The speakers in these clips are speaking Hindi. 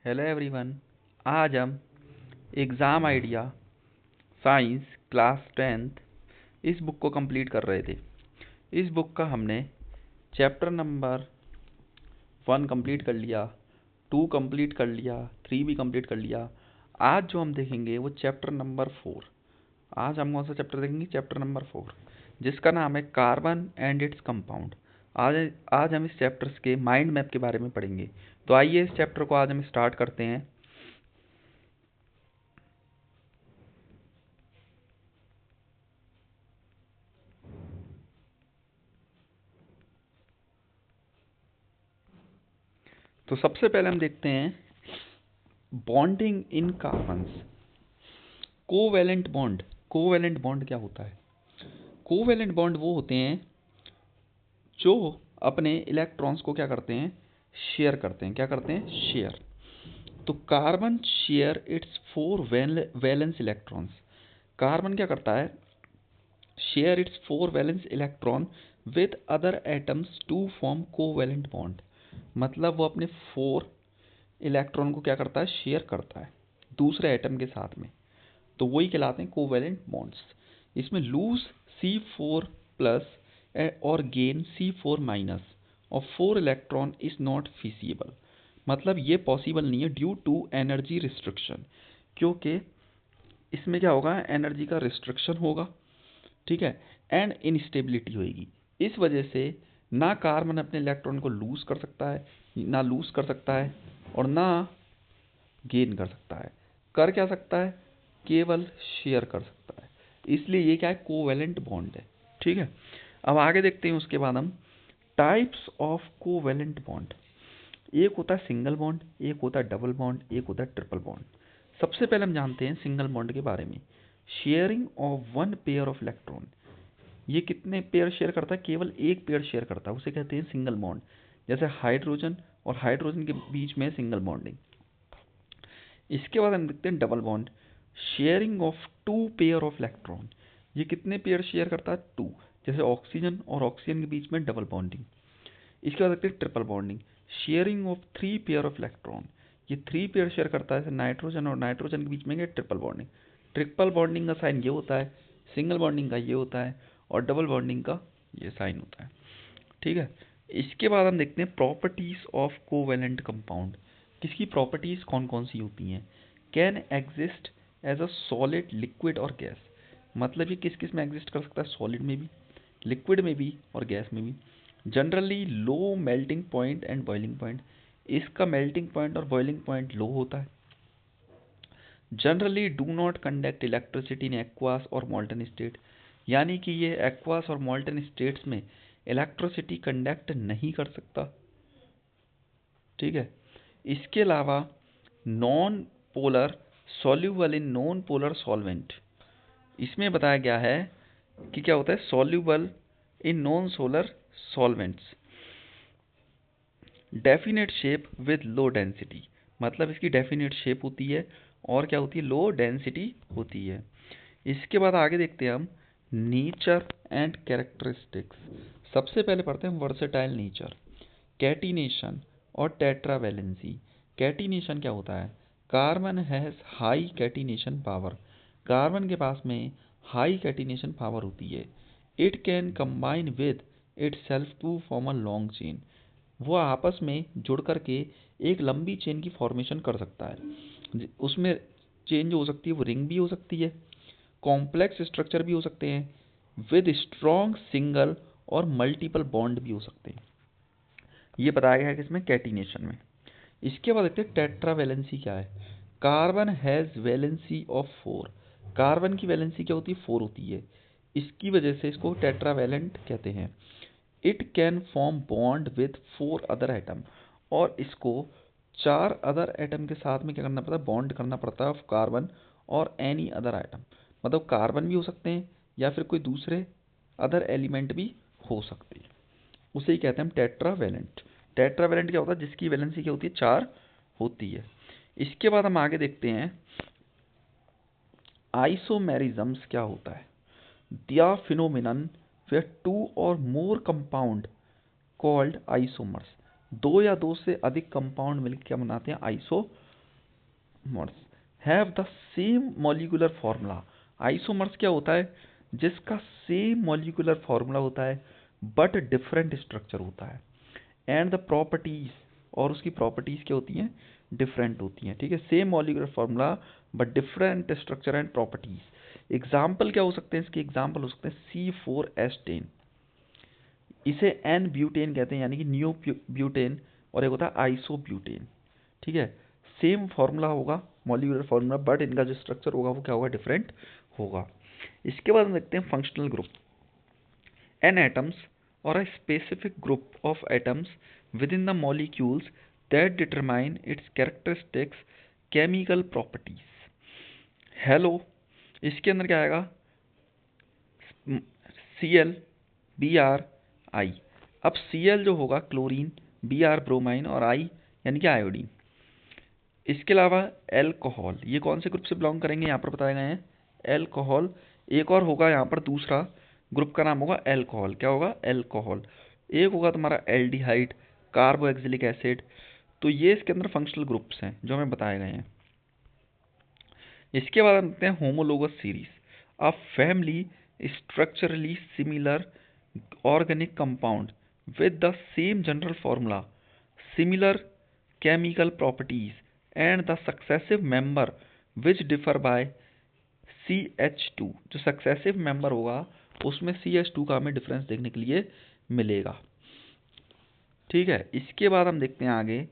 Hello everyone. आज हम exam idea science class 10th इस बुक को कंप्लीट कर रहे थे। इस बुक का हमने चैप्टर नंबर 1 कंप्लीट कर लिया, 2 कंप्लीट कर लिया, 3 भी कंप्लीट कर लिया। आज जो हम देखेंगे वो चैप्टर नंबर 4। आज हम कौन सा चैप्टर देखेंगे? चैप्टर नंबर 4, जिसका नाम है कार्बन एंड इट्स कंपाउंड। आज हम इस चैप्टर्स के माइंड मैप के बारे में पढ़ेंगे। तो आइए इस चैप्टर को आज हम स्टार्ट करते हैं। तो सबसे पहले हम देखते हैं bonding in carbons. Covalent bond. Covalent bond क्या होता है? कोवेलेंट बॉन्ड वो होते हैं जो अपने इलेक्ट्रॉन्स को क्या करते हैं? शेयर करते हैं। क्या करते हैं? शेयर। तो carbon share its 4 valence electrons. Carbon क्या करता है? Share its 4 valence electron with other atoms to form covalent bond. मतलब वो अपने 4 इलेक्ट्रॉन को क्या करता है? शेयर करता है दूसरे एटम के साथ में। तो वही कहलाते हैं कोवेलेंट बॉन्ड्स। इसमें लूज C4 प्लस और गेन C4 माइनस और 4 इलेक्ट्रॉन इज नॉट फिजिबल। मतलब ये पॉसिबल नहीं है ड्यू टू एनर्जी रिस्ट्रिक्शन, क्योंकि इसमें क्या होगा? एनर्जी का रिस्ट्रिक्शन होगा, ठीक है, एंड इनस्टेबिलिटी होगी। इस वजह से ना कार्बन अपने इलेक्ट्रॉन को लूज कर सकता है, ना लूज कर सकता है और ना गेन कर सकता है। कर क्या सकता है? केवल शेयर कर सकता है। इसलिए ये क्या है? कोवेलेंट बॉन्ड है, ठीक है। अब आगे देखते हैं उसके बाद हम टाइप्स ऑफ कोवेलेंट बॉन्ड। एक होता है सिंगल बॉन्ड, एक होता है डबल बॉन्ड, एक होता है ट्रिपल बॉन्ड। सबसे पहले हम जानते हैं सिंगल बॉन्ड के बारे में। Sharing of 1 pair of electron. ये कितने पेयर शेयर करता है? केवल एक पेयर शेयर करता है, उसे कहते हैं सिंगल बॉन्ड। जैसे हाइड्रोजन और हाइड्रोजन के बीच में सिंगल बॉन्डिंग। इसके बाद हम देखते हैं double bond. Sharing of 2 pair of electron. ये कितने पेयर शेयर करता है? 2। जैसे ऑक्सीजन और ऑक्सीजन के बीच में डबल बॉन्डिंग। इसके बाद देखते हैं triple bonding. Sharing of 3 pair of electron. ये 3 पेयर शेयर करता है, जैसे नाइट्रोजन और नाइट्रोजन के बीच में ट्रिपल बॉन्डिंग। ट्रिपल बॉन्डिंग का साइन ये होता है, सिंगल बॉन्डिंग का ये होता है और डबल बॉन्डिंग का ये साइन होता है, ठीक है। इसके बाद हम देखते हैं प्रॉपर्टीज ऑफ कोवेलेंट कंपाउंड। किसकी प्रॉपर्टीज कौन कौन सी होती हैं? Can exist as a solid, liquid और गैस। मतलब ये किस किस में एग्जिस्ट कर सकता है? सॉलिड में भी, लिक्विड में भी और गैस में भी। Generally low melting point and boiling point. इसका मेल्टिंग पॉइंट और बॉइलिंग पॉइंट लो होता है। Generally do not conduct electricity in aqueous और मोल्टन स्टेट। यानी कि ये एक्वास और मोल्टन स्टेट्स में इलेक्ट्रिसिटी कंडक्ट नहीं कर सकता, ठीक है। इसके अलावा non polar, soluble in non polar solvent. इसमें बताया गया है कि क्या होता है? Soluble in non solar solvents. Definite shape with low density. मतलब इसकी डेफिनेट शेप होती है और क्या होती है? लो डेंसिटी होती है। इसके बाद आगे देखते हैं हम नेचर एंड कैरेक्टरिस्टिक्स। सबसे पहले पढ़ते हैं वर्सेटाइल नेचर, कैटिनेशन और टेट्रावैलेंसी। कैटिनेशन क्या होता है? Carbon has high catenation power. Carbon के पास में हाई कैटिनेशन पावर होती है। It can combine with itself to form a long chain. वो आपस में जुड़ करके एक लंबी चेन की फॉर्मेशन कर सकता है। उसमें चेन जो हो सकती है वो रिंग भी हो सकती है, कॉम्प्लेक्स स्ट्रक्चर भी हो सकते हैं, विद स्ट्रॉन्ग सिंगल और मल्टीपल बॉन्ड भी हो सकते हैं। ये बताया गया है किसमें? कैटिनेशन में। इसके बाद देखते हैं टेट्रावैलेंसी क्या है। Carbon has valency of 4। Carbon की वैलेंसी क्या होती है? 4 होती है। इसकी वजह से इसको टेट्रावैलेंट कहते हैं। It can form bond with 4 other atom. और इसको 4 अदर एटम के साथ में क्या करना पड़ता है? बॉन्ड करना पड़ता है ऑफ कार्बन और एनी अदर एटम। मतलब कार्बन भी हो सकते हैं या फिर कोई दूसरे अदर एलिमेंट भी हो सकते हैं। उसे ही कहते हैं हम टेट्रावैलेंट। टेट्रावैलेंट क्या होता है? जिसकी वैलेंसी क्या होती है? 4 होती है। इसके बाद हम आगे देखते हैं आइसोमेरिज्म्स क्या होता है। दिया phenomenon where 2 or more compound called isomers। 2 या 2 से अधिक कंपाउंड मिलकर क्या बनाते हैं? Isomers isomers have the same molecular formula. Isomers क्या होता है? जिसका सेम मॉलिक्यूलर फॉर्मूला होता है बट डिफरेंट स्ट्रक्चर होता है, एंड द प्रॉपर्टीज, और उसकी प्रॉपर्टीज क्या होती हैं? डिफरेंट होती हैं। ठीक है, same molecular formula but different structure and properties. Example क्या हो सकते हैं इसके? एग्जाम्पल हो सकते हैं C4H10, इसे एन ब्यूटेन कहते हैं, यानी कि न्यू ब्यूटेन, और एक होता है आइसो ब्यूटेन। ठीक है, सेम फॉर्मूला होगा, मॉलिक्यूलर फॉर्मूला, बट इनका जो स्ट्रक्चर होगा वो क्या होगा? डिफरेंट होगा। इसके बाद हम देखते हैं functional group. An atoms or a specific group of atoms within the molecules that determine its characteristics chemical properties। Hello, इसके अंदर क्या आएगा? Cl, Br, I। अब Cl जो होगा क्लोरीन, Br ब्रोमाइन, और I यानी कि आयोडीन। इसके अलावा एल्कोहल, ये कौन से ग्रुप से बिलोंग करेंगे? यहाँ पर बताए गए हैं एल्कोहल। एक और होगा यहाँ पर दूसरा ग्रुप का नाम होगा एल्कोहल। क्या होगा? एल्कोहल। एक होगा तुम्हारा एल्डिहाइड, कार्बोक्सिलिक एसिड। तो ये इसके अंदर फंक्शनल ग्रुप्स हैं जो हमें बताए गए हैं। इसके बाद हम देखते हैं homologous series. A family structurally similar organic compound with the same general formula, similar chemical properties and the successive member which differ by CH2। जो सक्सेसिव मेंबर होगा उसमें CH2 का हमें डिफरेंस देखने के लिए मिलेगा। ठीक है, इसके बाद हम देखते हैं आगे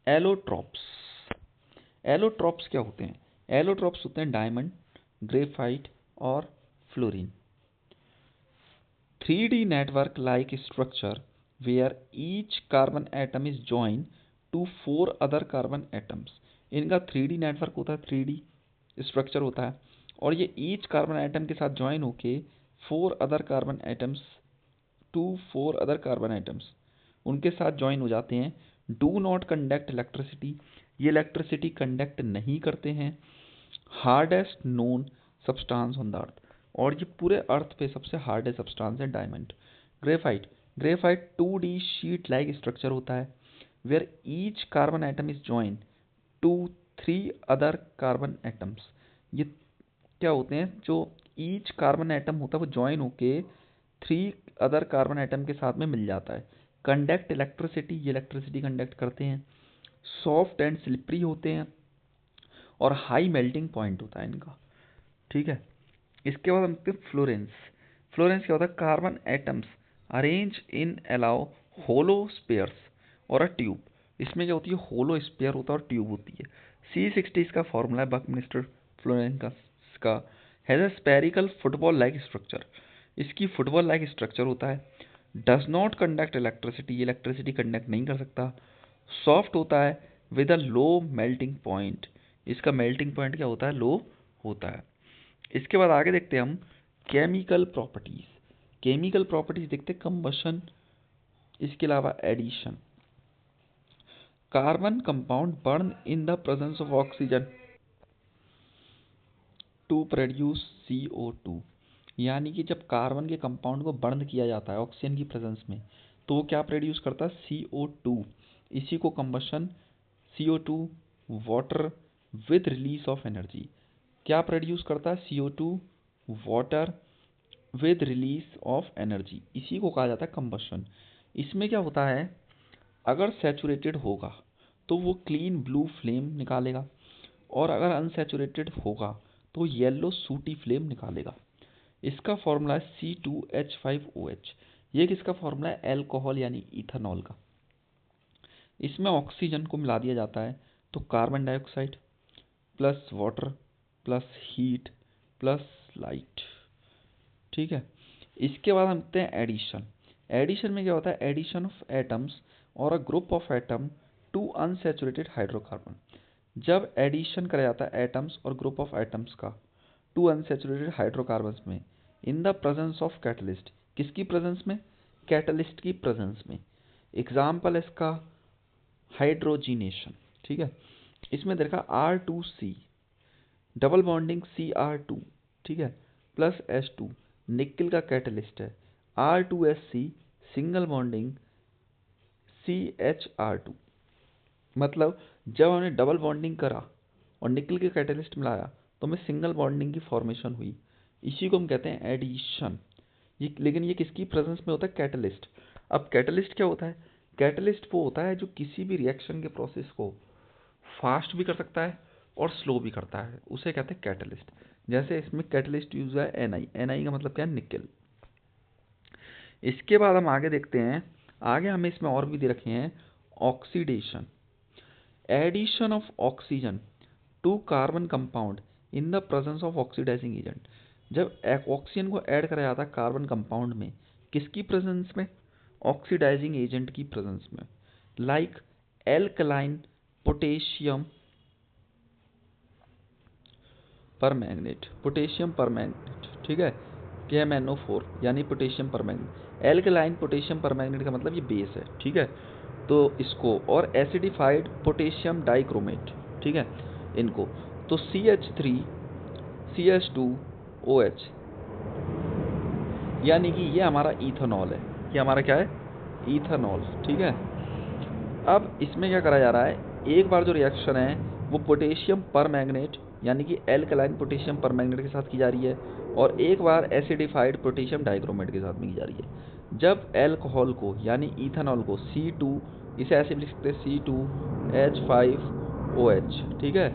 एलोट्रॉप्स। एलोट्रॉप्स क्या होते हैं? एलोट्रॉप्स होते हैं डायमंड, ग्रेफाइट और fluorine. 3D network like structure where each carbon atom is joined to 4 other carbon atoms। इनका 3D नेटवर्क होता है, 3D स्ट्रक्चर होता है, और ये ईच कार्बन एटम के साथ ज्वाइन होके 4 other carbon atoms, 4 other carbon atoms उनके साथ ज्वाइन हो जाते हैं। डू नॉट कंडक्ट इलेक्ट्रिसिटी, ये इलेक्ट्रिसिटी कंडक्ट नहीं करते हैं। Hardest known substance on the earth, और ये पूरे अर्थ पे सबसे हार्डेस्ट सब्सटेंस है diamond. Graphite, graphite 2D sheet like structure होता है where each carbon atom is join to 3 other carbon atoms. ये क्या होते हैं? जो ईच कार्बन एटम होता है वो ज्वाइन होके 3 अदर कार्बन एटम के साथ में मिल जाता है। कंडक्ट इलेक्ट्रिसिटी, ये इलेक्ट्रिसिटी कंडक्ट करते हैं। सॉफ्ट एंड स्लिपरी होते हैं, और हाई मेल्टिंग पॉइंट होता है इनका। ठीक है, इसके बाद हम देखते हैं फ्लोरेंस। फ्लोरेंस क्या होता है? Carbon atoms arrange in allow hollow spheres और अ ट्यूब। इसमें क्या होती है? होलो स्पेयर होता है और ट्यूब होती है। C60 इसका फॉर्मूला है बकमिस्टर फ्लोरेंस का। Has a spherical football like structure, इसकी फुटबॉल लाइक स्ट्रक्चर होता है। Does not conduct electricity, electricity conduct नहीं कर सकता। सॉफ्ट होता है with a low melting point, इसका मेल्टिंग पॉइंट क्या होता है? लो होता है। इसके बाद आगे देखते हैं हम केमिकल प्रॉपर्टीज। केमिकल प्रॉपर्टीज देखते हैं कंबशन, इसके अलावा addition. Carbon compound burn in the presence of oxygen to produce CO2। यानी कि जब कार्बन के कंपाउंड को बर्न किया जाता है ऑक्सीजन की प्रेजेंस में, तो वो क्या प्रोड्यूस करता है? CO2। इसी को combustion, CO2 water with release of energy, क्या प्रोड्यूस करता है? CO2 water with release of energy, इसी को कहा जाता है कंबशन। इसमें क्या होता है? अगर सैचुरेटेड होगा तो वो क्लीन ब्लू फ्लेम निकालेगा, और अगर अनसैचुरेटेड होगा तो येलो सूटी फ्लेम निकालेगा। इसका फॉर्मूला है C2H5OH। ये किसका फॉर्मूला है? एल्कोहल यानी इथेनॉल का। इसमें ऑक्सीजन को मिला दिया जाता है तो carbon dioxide plus water plus heat plus light. ठीक है, इसके बाद हम देखते हैं एडिशन। एडिशन में क्या होता है? एडिशन ऑफ एटम्स और a group of atom to unsaturated hydrocarbon. जब एडिशन करा जाता है एटम्स और ग्रुप ऑफ एटम्स का टू अनसैचुरेटेड हाइड्रोकार्बन्स में in the presence of catalyst, किसकी प्रेजेंस में? कैटलिस्ट की प्रेजेंस में। एग्जाम्पल है इसका हाइड्रोजीनेशन। ठीक है, इसमें देखा R2C डबल बॉन्डिंग Cr2, ठीक है, प्लस H2 निकल का कैटलिस्ट है। R2SC single bonding CHR2। मतलब जब हमने डबल बॉन्डिंग करा और निकल के कैटलिस्ट मिलाया तो हमें सिंगल बॉन्डिंग की फॉर्मेशन हुई, इसी को हम कहते हैं एडिशन। ये लेकिन ये किसकी प्रेजेंस में होता है? कैटलिस्ट। अब कैटलिस्ट क्या होता है? कैटलिस्ट वो होता है जो किसी भी रिएक्शन के प्रोसेस को फास्ट भी कर सकता है और स्लो भी करता है, उसे कहते हैं कैटलिस्ट। जैसे इसमें कैटलिस्ट यूज है एनआई, एनआई का मतलब क्या है? निकल। इसके बाद हम आगे देखते हैं, आगे हमें इसमें और भी दे रखे हैं oxidation, addition of oxygen to carbon compound in the presence of oxidising agent. जब ऑक्सीजन को ऐड करा जाता है कार्बन कंपाउंड में, किसकी प्रेजेंस में? ऑक्सीडाइजिंग एजेंट की प्रेजेंस में। Like alkaline potassium permanganate, potassium permanganate, ठीक है, KMnO4 यानी potassium permanganate. Alkaline potassium permanganate का मतलब ये बेस है, ठीक है। तो इसको, और एसिडिफाइड पोटेशियम डाइक्रोमेट, ठीक है, इनको। तो CH3 CH2OH, यानी कि ये हमारा इथेनॉल है। ये हमारा क्या है? इथेनॉल, ठीक है। अब इसमें क्या करा जा रहा है, एक बार जो रिएक्शन है वो पोटेशियम परमैंगनेट यानी कि एल्कलाइन पोटेशियम परमैंगनेट के साथ की जा रही है, और एक बार एसिडिफाइड पोटेशियम डाइक्रोमेट के साथ में की जा रही है। जब एल्कोहल को यानी इथेनॉल को C2, इसे ऐसे भी लिख सकते हैं C2H5OH, ठीक है,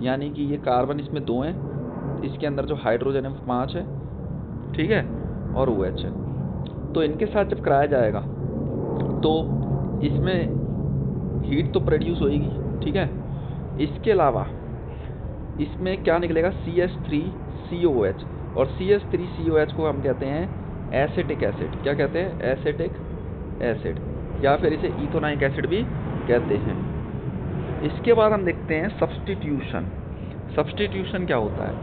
यानी कि ये कार्बन इसमें 2 हैं, इसके अंदर जो हाइड्रोजन है वो 5 है, ठीक है, और OH है। तो इनके साथ जब कराया जाएगा तो इसमें हीट तो प्रोड्यूस होएगी, ठीक है। इसके अलावा इसमें क्या निकलेगा? CH3COH, और CH3COH को हम कहते हैं एसिटिक एसिड। क्या कहते हैं? एसिटिक एसिड, या फिर इसे इथोनाइक एसिड भी कहते हैं। इसके बाद हम देखते हैं सब्स्टिट्यूशन। सब्स्टिट्यूशन क्या होता है?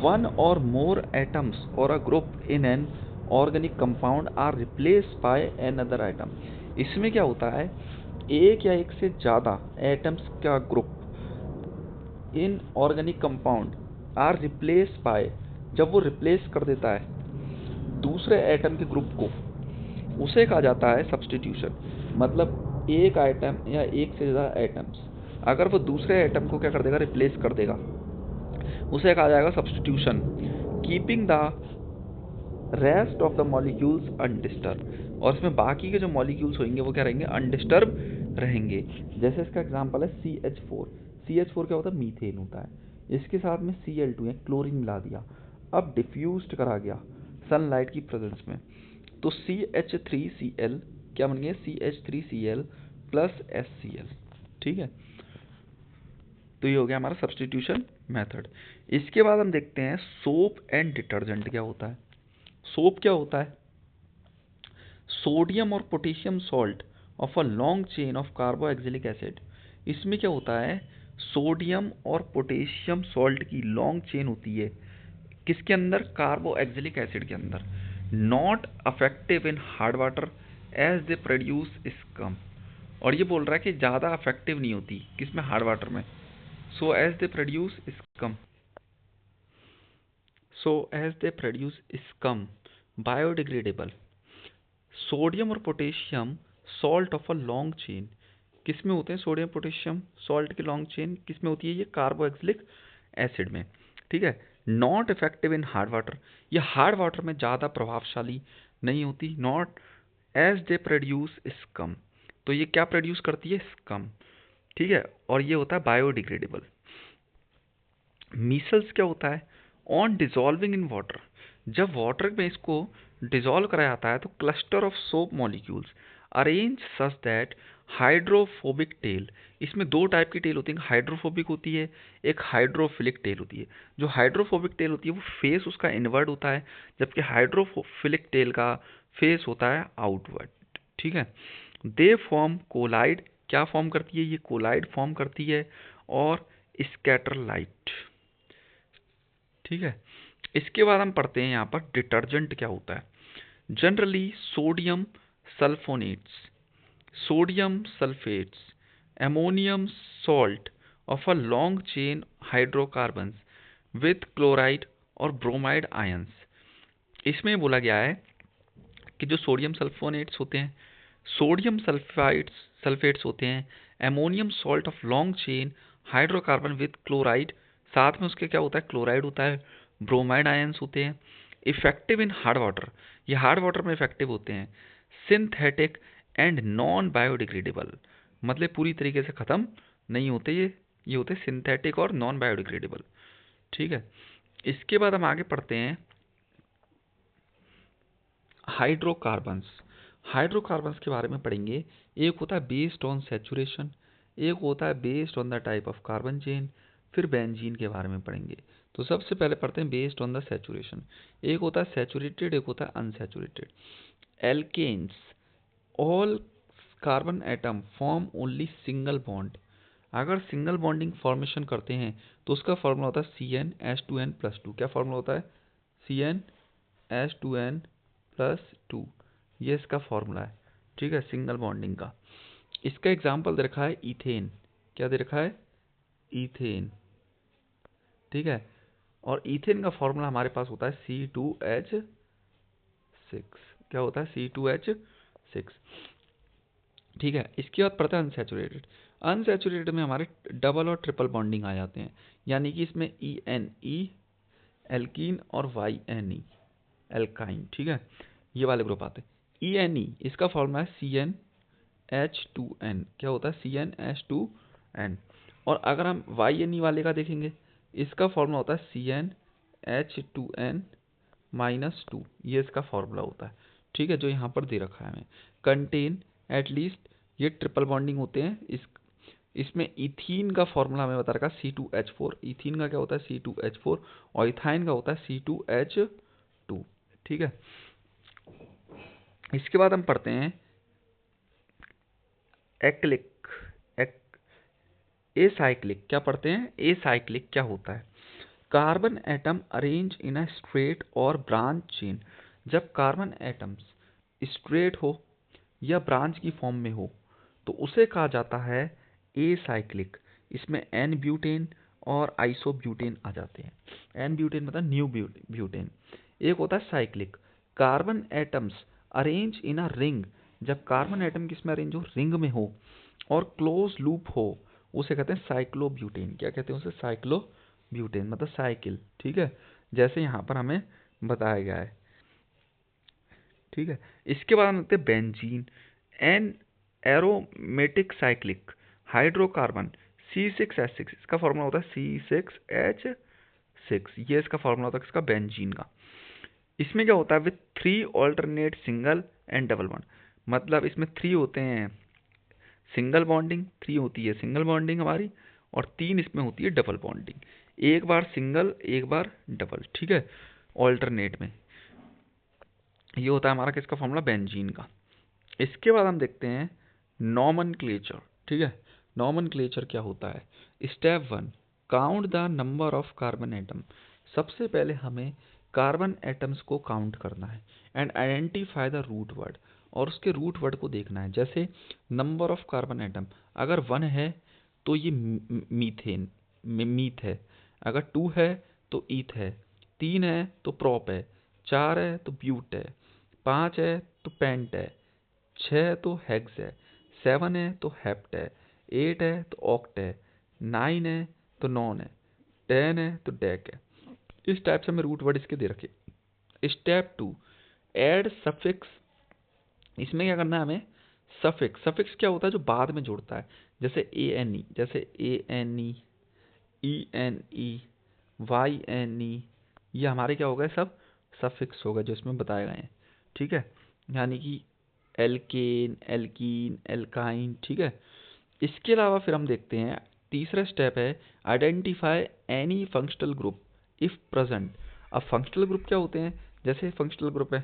वन और मोर एटम्स और a group in an organic compound are replaced by another atom. इसमें क्या होता है, एक या एक से ज़्यादा एटम्स का group in organic compound are replace by, जब वो रिप्लेस कर देता है दूसरे एटम के ग्रुप को, उसे कहा जाता है सब्स्टिट्यूशन। मतलब एक आइटम या एक से ज़्यादा एटम्स अगर वो दूसरे एटम को क्या कर देगा? रिप्लेस कर देगा, उसे कहा जाएगा substitution. Keeping the rest of the molecules undisturb, और इसमें बाकी के जो मॉलिक्यूल्स होंगे वो क्या रहेंगे? अनडिस्टर्ब रहेंगे। जैसे इसका एग्जांपल है CH4। CH4 क्या होता है? मीथेन होता है। इसके साथ में Cl2 या क्लोरीन मिला दिया, अब डिफ्यूज्ड करा गया सनलाइट की प्रेजेंस में, तो CH3Cl क्या बन गया? CH3Cl प्लस HCl, ठीक है। तो ये हो गया हमारा सब्स्टिट्यूशन मेथड। इसके बाद हम देखते हैं सोप एंड डिटर्जेंट क्या होता है। सोप क्या होता है? सोडियम और potassium salt of a long chain of carboxylic acid. इसमें क्या होता है? सोडियम और पोटेशियम सॉल्ट की लॉन्ग चेन होती है, किसके अंदर? कार्बोक्सिलिक एसिड के अंदर। Not effective in hard water as they produce scum, और ये बोल रहा है कि ज़्यादा अफेक्टिव नहीं होती किसमें? हार्ड वाटर में। So as they produce scum, biodegradable. Sodium और potassium salt of a long chain किस में होते हैं? सोडियम पोटेशियम सॉल्ट की लॉन्ग चेन किस में होती है? ये कार्बोक्सिलिक एसिड में, ठीक है। Not effective in hard water, ये हार्ड वाटर में ज़्यादा प्रभावशाली नहीं होती। Not as they produce scum, तो ये क्या प्रोड्यूस करती है? स्कम, ठीक है, और ये होता है बायोडिग्रेडेबल। मीसल्स क्या होता है? ऑन डिजॉल्विंग इन वाटर, जब वाटर में इसको डिजॉल्व कराया जाता है तो cluster of soap molecules arrange such that hydrophobic tell, इसमें 2 टाइप की टेल होती है, हाइड्रोफोबिक होती है, एक हाइड्रोफिलिक टेल होती है। जो हाइड्रोफोबिक टेल होती है वो फेस उसका इनवर्ड होता है, जबकि हाइड्रोफिलिक टेल का फेस होता है आउटवर्ड, ठीक है। दे फॉर्म कोलाइड, क्या फॉर्म करती है? ये कोलाइड फॉर्म करती है, और स्कैटर लाइट, ठीक है। इसके बाद हम पढ़ते हैं यहाँ पर डिटर्जेंट क्या होता है। Generally sodium sulphonates, sodium sulphates, ammonium salt of a long chain hydrocarbons with chloride और ब्रोमाइड आयंस। इसमें बोला गया है कि जो सोडियम सल्फोनेट्स होते हैं, सोडियम सल्फाइड्स सल्फेट्स होते हैं, ammonium salt of long chain hydrocarbon with chloride, साथ में उसके क्या होता है, क्लोराइड होता है, ब्रोमाइड आयंस होते हैं। इफेक्टिव इन हार्ड वाटर, ये हार्ड वाटर में इफेक्टिव होते हैं। सिंथेटिक एंड नॉन बायोडिग्रेडेबल, मतलब पूरी तरीके से ख़त्म नहीं होते ये होते सिंथेटिक और नॉन बायोडिग्रेडेबल। ठीक है, इसके बाद हम आगे पढ़ते हैं हाइड्रोकार्बन्स। हाइड्रोकार्बन्स के बारे में पढ़ेंगे। एक होता है बेस्ड ऑन सैचुरेशन, एक होता है based on the type of carbon chain, फिर बेंजीन के बारे में पढ़ेंगे। तो सबसे पहले पढ़ते हैं बेस्ड ऑन द सैचुरेशन। एक होता है सैचुरेटेड, एक होता है unsaturated. Alkanes, all carbon atom form only single bond. अगर सिंगल बॉन्डिंग फॉर्मेशन करते हैं तो उसका फॉर्मूला होता है CnH2n+2। क्या फॉर्मूला होता है, CnH2n+2, ये इसका फॉर्मूला है। ठीक है, सिंगल बॉन्डिंग का। इसका एग्जाम्पल दे रखा है इथेन। क्या दे रखा है, इथेन। ठीक है, और इथेन का फॉर्मूला हमारे पास होता है C2H6। क्या होता है, C2H6। ठीक है, इसके बाद पढ़ते हैं अनसैचुरेटेड। अनसैचुरेटेड में हमारे डबल और ट्रिपल बॉन्डिंग आ जाते हैं, यानी कि इसमें ENE एल्कीन और YNE एल्काइन। ठीक है, ये वाले ग्रुप आते हैं। ENE इसका फॉर्मूला है CnH2n। क्या होता है, CnH2n। और अगर हम YNE वाले का देखेंगे, इसका फॉर्मूला होता है CnH2n-2, ये इसका फॉर्मूला होता है। ठीक है, जो यहाँ पर दे रखा है हमें। कंटेन एटलीस्ट, ये ट्रिपल बॉन्डिंग होते हैं। इसमें इथीन का फॉर्मूला हमें बता रखा है C2H4। इथीन का क्या होता है, C2H4, और इथाइन का होता है C2H2। ठीक है, इसके बाद हम पढ़ते हैं एक्लिक, एसाइक्लिक। क्या पढ़ते हैं, एसाइक्लिक क्या होता है। Carbon atom arrange in a straight और ब्रांच चेन। जब कार्बन एटम्स स्ट्रेट हो या ब्रांच की फॉर्म में हो तो उसे कहा जाता है एसाइक्लिक। इसमें एन ब्यूटेन और आइसोब्यूटेन आ जाते हैं। एन ब्यूटेन मतलब न्यू ब्यूटेन। एक होता है cyclic, carbon atoms arrange in a ring. जब कार्बन एटम किसमें अरेंज हो, रिंग में हो, और क्लोज लूप हो, उसे कहते हैं साइक्लोब्यूटेन। क्या कहते हैं उसे, साइक्लोब्यूटेन, मतलब साइकिल। ठीक है, जैसे यहाँ पर हमें बताया गया है। ठीक है, इसके बाद हम देखते हैं benzene. An aromatic cyclic hydrocarbon C6H6, इसका फॉर्मूला होता है C6H6। ये इसका फॉर्मूला होता है इसका बेंजीन का। इसमें क्या होता है, with 3 alternate single and double bond, मतलब इसमें 3 होते हैं सिंगल बॉन्डिंग, 3 होती है सिंगल बॉन्डिंग हमारी, और 3 इसमें होती है डबल बॉन्डिंग। एक बार सिंगल, एक बार डबल। ठीक है, ऑल्टरनेट में। ये होता है हमारा किसका फॉर्मूला, बेंजीन का। इसके बाद हम देखते हैं नॉमनक्लेचर। ठीक है, नॉमनक्लेचर क्या होता है। Step 1, count the number of carbon atom. सबसे पहले हमें कार्बन एटम्स को काउंट करना है and identify the root word, और उसके रूट वर्ड को देखना है। जैसे नंबर ऑफ कार्बन एटम अगर 1 है तो ये मीथेन मीथ है, अगर 2 है तो ईथ है, 3 है तो प्रॉप है, 4 है तो ब्यूट है, 5 है तो पेंट है, 6 है तो हेक्स है, 7 है तो हेप्ट है, 8 है तो ऑक्ट है, 9 है तो नॉन है, 10 है तो डेक है। इस टाइप से हमें रूट वर्ड इसके दे रखे। Step 2, add suffix. इसमें क्या करना है हमें, सफिक्स। सफिक्स क्या होता है, जो बाद में जोड़ता है। जैसे ANE, जैसे ANE, ENE, YNE, ये हमारे क्या हो गए, सब सफिक्स हो गए जो इसमें बताए गए हैं। ठीक है, यानी कि एल्केन, एल्कीन, एल्काइन। ठीक है, इसके अलावा फिर हम देखते हैं तीसरा स्टेप है identify any functional group if present. अब फंक्शनल ग्रुप क्या होते हैं, जैसे फंक्शनल ग्रुप है,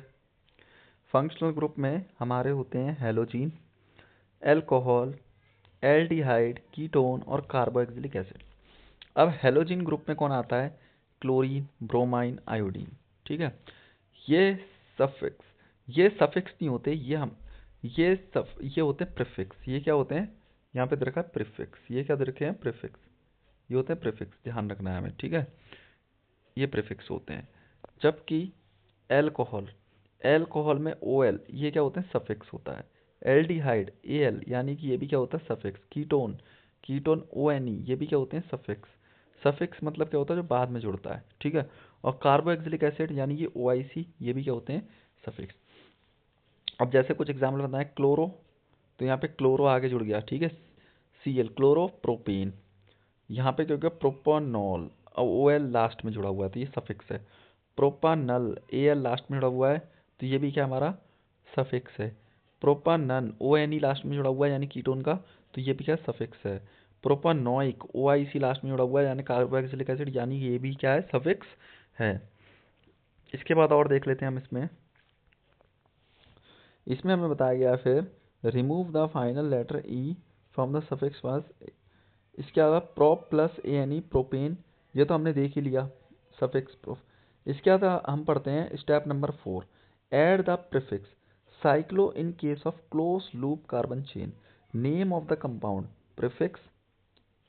फंक्शनल ग्रुप में हमारे होते हैं हेलोजीन, एल्कोहल, एल्डिहाइड, कीटोन और कार्बोक्सिलिक एसिड। अब हेलोजीन ग्रुप में कौन आता है, क्लोरीन, ब्रोमाइन, आयोडीन। ठीक है, ये सफिक्स, ये सफिक्स नहीं होते, ये होते हैं प्रीफिक्स। ये क्या होते हैं, यहाँ पे दे रखा है प्रीफिक्स, ये क्या दे रखे हैं, प्रीफिक्स। ये होते हैं प्रीफिक्स, ध्यान रखना है हमें। ठीक है, ये प्रीफिक्स होते हैं। जबकि एल्कोहल, एल्कोहल में OL, ये क्या होते हैं, सफिक्स होता है। एल्डिहाइड एल यानी कि ये भी क्या होता है सफिक्स। कीटोन कीटोन ONE ये भी क्या होते हैं सफिक्स। सफिक्स मतलब क्या होता है जो बाद में जुड़ता है, ठीक है। और कार्बोक्सिलिक एसिड यानी कि OIC ये भी क्या होते हैं सफिक्स। अब जैसे कुछ एग्जाम्पल बताएं, क्लोरो, तो यहाँ पे क्लोरो आगे जुड़ गया, ठीक है, Cl क्लोरो प्रोपेन। यहाँ पे क्या हो गया प्रोपानॉल, और OL लास्ट में जुड़ा हुआ है तो ये सफिक्स है। प्रोपानल AL लास्ट में जुड़ा हुआ है तो ये भी क्या हमारा सफिक्स है। प्रोपानन ONE लास्ट में जुड़ा हुआ है यानी कीटोन का, तो ये भी क्या सफिक्स है। प्रोपानोइक OIC लास्ट में जुड़ा हुआ है यानी कार्बोक्सिलिक एसिड, यानी ये भी क्या है सफिक्स है। इसके बाद और देख लेते हैं हम इसमें इसमें हमें बताया गया फिर remove the final letter e from the suffix was. इसके अलावा प्रोप प्लस ANE प्रोपेन, ये तो हमने देख ही लिया सफिक्स प्रोफ। इसके बाद हम पढ़ते हैं step number 4, add the prefix cyclo in case of close loop carbon chain. Name of the compound, prefix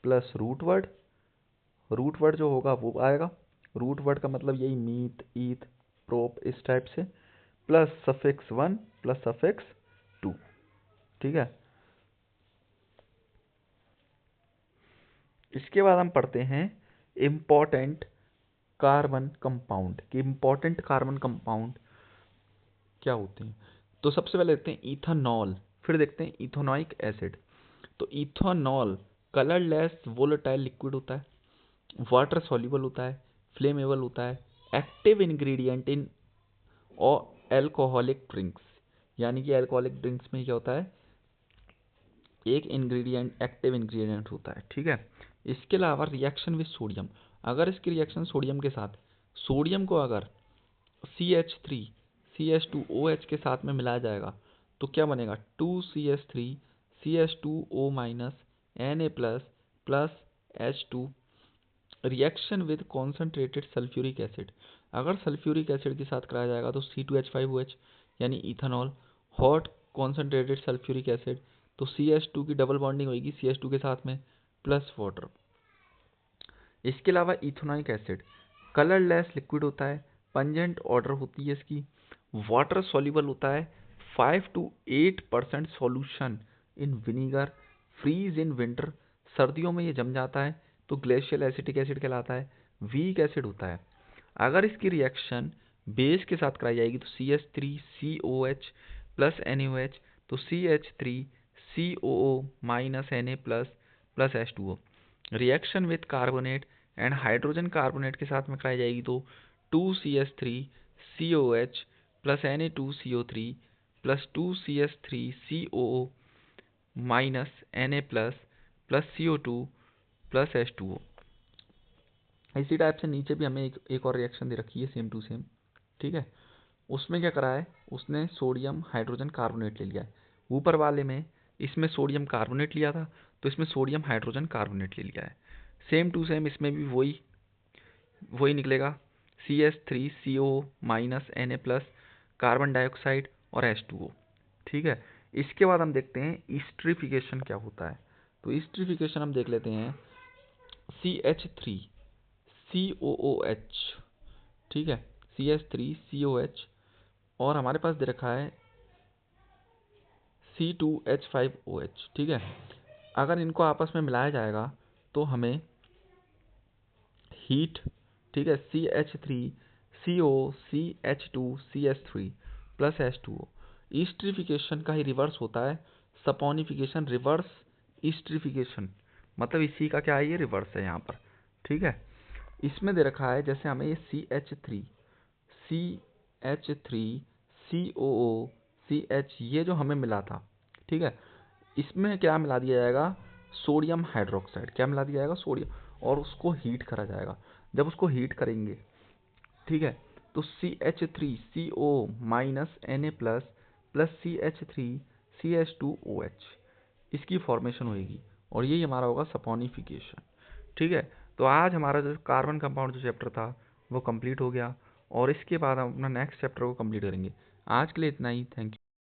plus root word जो होगा वो आएगा। रूट वर्ड का मतलब यही मीथ ईथ प्रोप इस टाइप से, प्लस सफिक्स 1 प्लस सफिक्स 2, ठीक है। इसके बाद हम पढ़ते हैं इम्पोर्टेंट कार्बन कंपाउंड कि इम्पोर्टेंट कार्बन कंपाउंड क्या होते हैं। तो सबसे पहले देखते हैं इथेनॉल, फिर देखते हैं इथेनॉइक एसिड। तो इथेनॉल कलरलेस वोलेटाइल लिक्विड होता है, वाटर सॉल्युबल होता है, फ्लेमेबल होता है, एक्टिव इंग्रेडिएंट इन और एल्कोहलिक ड्रिंक्स, यानी कि एल्कोहलिक ड्रिंक्स में क्या होता है एक इंग्रेडिएंट एक्टिव इंग्रेडिएंट होता है, ठीक है। इसके अलावा रिएक्शन विद सोडियम, अगर इसकी रिएक्शन सोडियम के साथ, सोडियम को अगर CH3 CH2OH के साथ में मिलाया जाएगा तो क्या बनेगा 2CH3 CH2O minus Na plus plus H2। Reaction with concentrated sulphuric acid, अगर सल्फ्यूरिक एसिड के साथ कराया जाएगा तो C2H5OH यानी ethanol. Hot concentrated sulphuric acid तो CH2 की डबल बॉन्डिंग होगी CH2 के साथ में प्लस वाटर। इसके अलावा इथेनॉइक एसिड कलरलेस लिक्विड होता है, पंजेंट ऑर्डर होती है इसकी, वाटर सॉल्युबल होता है, 5 to 8% solution in vinegar, freeze in winter, सर्दियों में ये जम जाता है तो ग्लेशियल एसिटिक एसिड कहलाता है, वीक एसिड होता है। अगर इसकी रिएक्शन बेस के साथ कराई जाएगी तो CH3COH प्लस NaOH तो CH3COO minus Na plus plus H2O। Reaction with carbonate and hydrogen carbonate के साथ में कराई जाएगी तो 2CH3COH plus Na2CO3 plus 2CH3COO minus Na plus plus CO2 plus H2O। इसी टाइप से नीचे भी हमें एक और रिएक्शन दे रखी है सेम टू सेम, ठीक है। उसमें क्या करा है उसने सोडियम हाइड्रोजन कार्बोनेट ले लिया है, ऊपर वाले में इसमें सोडियम कार्बोनेट लिया था तो इसमें सोडियम हाइड्रोजन कार्बोनेट ले लिया है। सेम टू सेम इसमें भी वही वही निकलेगा CH3CO minus Na plus carbon dioxide और H2O, ठीक है। इसके बाद हम देखते हैं ईस्ट्रिफिकेशन क्या होता है। तो ईस्ट्रिफिकेशन हम देख लेते हैं CH3COOH, ठीक है, CH3COH और हमारे पास दे रखा है C2H5OH, ठीक है। अगर इनको आपस में मिलाया जाएगा तो हमें हीट, ठीक है, CH3COCH2CH3 प्लस H2O। ईस्ट्रिफिकेशन का ही रिवर्स होता है सपोनिफिकेशन, रिवर्स ईस्ट्रिफिकेशन मतलब इसी का क्या है ये रिवर्स है यहाँ पर, ठीक है। इसमें दे रखा है जैसे हमें ये CH3COOCH ये जो हमें मिला था, ठीक है, इसमें क्या मिला दिया जाएगा सोडियम हाइड्रोक्साइड, क्या मिला दिया जाएगा सोडियम, और उसको हीट करा जाएगा। जब उसको हीट करेंगे, ठीक है, तो CH3CO minus Na plus plus CH3CH2OH इसकी फॉर्मेशन होगी और यही हमारा होगा सपोनिफिकेशन, ठीक है। तो आज हमारा जो कार्बन कंपाउंड जो चैप्टर था वो कंप्लीट हो गया और इसके बाद हम अपना नेक्स्ट चैप्टर को कंप्लीट करेंगे। आज के लिए इतना ही, थैंक यू।